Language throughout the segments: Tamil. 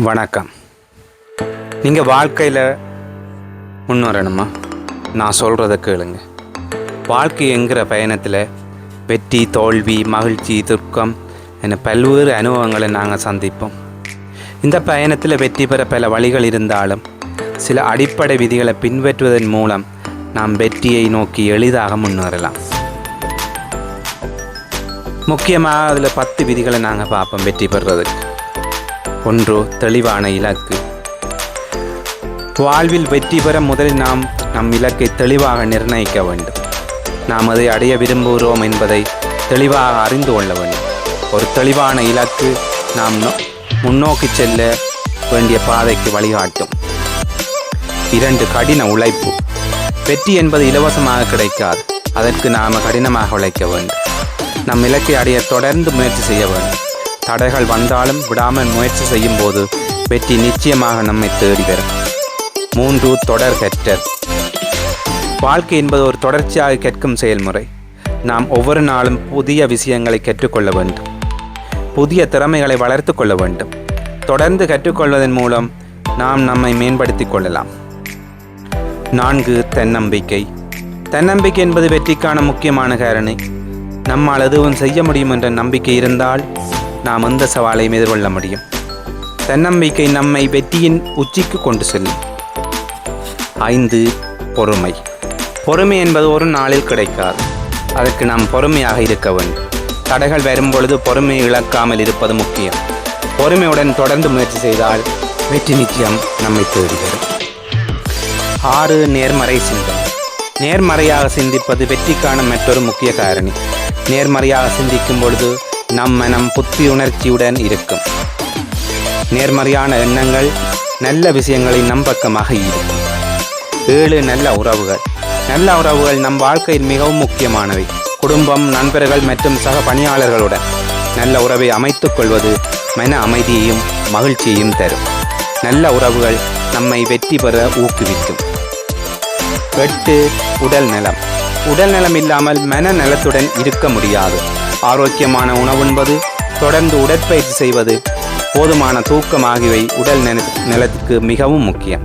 வணக்கம். நீங்கள் வாழ்க்கையில் முன்னேறணுமா? நான் சொல்கிறத கேளுங்க. வாழ்க்கை என்கிற பயணத்தில் வெற்றி, தோல்வி, மகிழ்ச்சி, துக்கம் என பல்வேறு அனுபவங்களை நாங்கள் சந்திப்போம். இந்த பயணத்தில் வெற்றி பெற பல வழிகள் இருந்தாலும் சில அடிப்படை விதிகளை பின்பற்றுவதன் மூலம் நாம் வெற்றியை நோக்கி எளிதாக முன்னேறலாம். முக்கியமாக அதில் 10 விதிகளை நாங்கள் பார்ப்போம் வெற்றி பெறுறதுக்கு. 1. தெளிவான இலக்கு. வாழ்வில் வெற்றி பெற முதலில் நாம் நம் இலக்கை தெளிவாக நிர்ணயிக்க வேண்டும். நாம் அதை அடைய விரும்புகிறோம் என்பதை தெளிவாக அறிந்து கொள்ள வேண்டும். ஒரு தெளிவான இலக்கு நாம் முன்னோக்கி செல்ல வேண்டிய பாதைக்கு வழிகாட்டும். 2. கடின உழைப்பு. வெற்றி என்பது இலவசமாக கிடைக்காது. அதற்கு நாம் கடினமாக உழைக்க வேண்டும். நம் இலக்கை அடைய தொடர்ந்து முயற்சி செய்ய வேண்டும். தடைகள் வந்தாலும் விடாமல் முயற்சி செய்யும் போது வெற்றி நிச்சயமாக நம்மை தேடி வரும். 3. தொடர் கற்றல். வாழ்க்கை என்பது ஒரு தொடர்ச்சியாக கற்கும் செயல்முறை. நாம் ஒவ்வொரு நாளும் புதிய விஷயங்களை கற்றுக்கொள்ள வேண்டும். புதிய திறமைகளை வளர்த்து கொள்ள வேண்டும். தொடர்ந்து கற்றுக்கொள்வதன் மூலம் நாம் நம்மை மேம்படுத்திக் கொள்ளலாம். 4. தன்னம்பிக்கை. தன்னம்பிக்கை என்பது வெற்றிக்கான முக்கியமான காரணி. நம்மால் எதுவும் செய்ய முடியும் என்ற நம்பிக்கை இருந்தால் நாம் எந்த சவாலையும் எதிர்கொள்ள முடியும். தன்னம்பிக்கை நம்மை வெற்றியின் உச்சிக்கு கொண்டு செல்லும். 5. பொறுமை. பொறுமை என்பது ஒரு நாளில் கிடைக்காது. அதற்கு நாம் பொறுமையாக இருக்க வேண்டும். தடைகள் வரும்பொழுது பொறுமையை இழக்காமல் இருப்பது முக்கியம். பொறுமையுடன் தொடர்ந்து முயற்சி செய்தால் வெற்றி நிச்சயம் நம்மை தேடி வரும். 6. நேர்மறை சிந்தனை. நேர்மறையாக சிந்திப்பது வெற்றிக்கான மற்றொரு முக்கிய காரணி. நேர்மறையாக சிந்திக்கும் பொழுது நம் மனம் புத்தியுணர்ச்சியுடன் இருக்கும். நேர்மறையான எண்ணங்கள் நல்ல விஷயங்களை நம் பக்கமாக ஈர்க்கும். 7. நல்ல உறவுகள். நல்ல உறவுகள் நம் வாழ்க்கையில் மிகவும் முக்கியமானவை. குடும்பம், நண்பர்கள் மற்றும் சக பணியாளர்களுடன் நல்ல உறவை அமைத்துக் கொள்வது மன அமைதியையும் மகிழ்ச்சியையும் தரும். நல்ல உறவுகள் நம்மை வெற்றி பெற ஊக்குவிக்கும். 8. உடல் நலம். உடல் நலம் இல்லாமல் மன நலத்துடன் இருக்க முடியாது. ஆரோக்கியமான உணவுண்பது, தொடர்ந்து உடற்பயிற்சி செய்வது, போதுமான தூக்கம் ஆகியவை உடல் நலத்துக்கு மிகவும் முக்கியம்.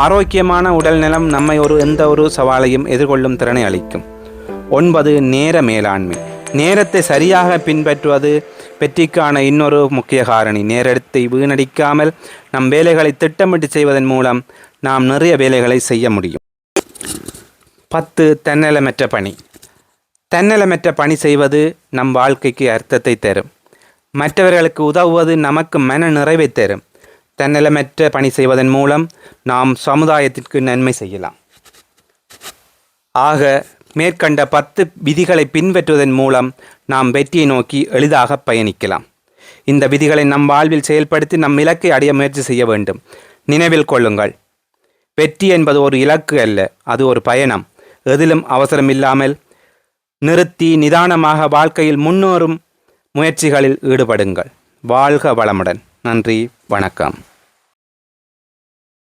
ஆரோக்கியமான உடல் நலம் நம்மை எந்த ஒரு சவாலையும் எதிர்கொள்ளும் திறனை அளிக்கும். 9. நேர மேலாண்மை. நேரத்தை சரியாக பின்பற்றுவது வெற்றிக்கான இன்னொரு முக்கிய காரணி. நேரத்தை வீணடிக்காமல் நம் வேலைகளை திட்டமிட்டு செய்வதன் மூலம் நாம் நிறைய வேலைகளை செய்ய முடியும். 10. தன்னலமற்ற பணி. தன்னலமற்ற பணி செய்வது நம் வாழ்க்கைக்கு அர்த்தத்தை தரும். மற்றவர்களுக்கு உதவுவது நமக்கு மன நிறைவை தரும். தன்னலமற்ற பணி செய்வதன் மூலம் நாம் சமுதாயத்திற்கு நன்மை செய்யலாம். ஆக மேற்கண்ட 10 விதிகளை பின்பற்றுவதன் மூலம் நாம் வெற்றியை நோக்கி எளிதாக பயணிக்கலாம். இந்த விதிகளை நம் வாழ்வில் செயல்படுத்தி நம் இலக்கை அடைய முயற்சி செய்ய வேண்டும். நினைவில் கொள்ளுங்கள், வெற்றி என்பது ஒரு இலக்கு அல்ல, அது ஒரு பயணம். எதிலும் அவசரமில்லாமல் நிறுத்தி நிதானமாக வாழ்க்கையில் முன்னேறும் முயற்சிகளில் ஈடுபடுங்கள். வாழ்க வளமுடன். நன்றி, வணக்கம்.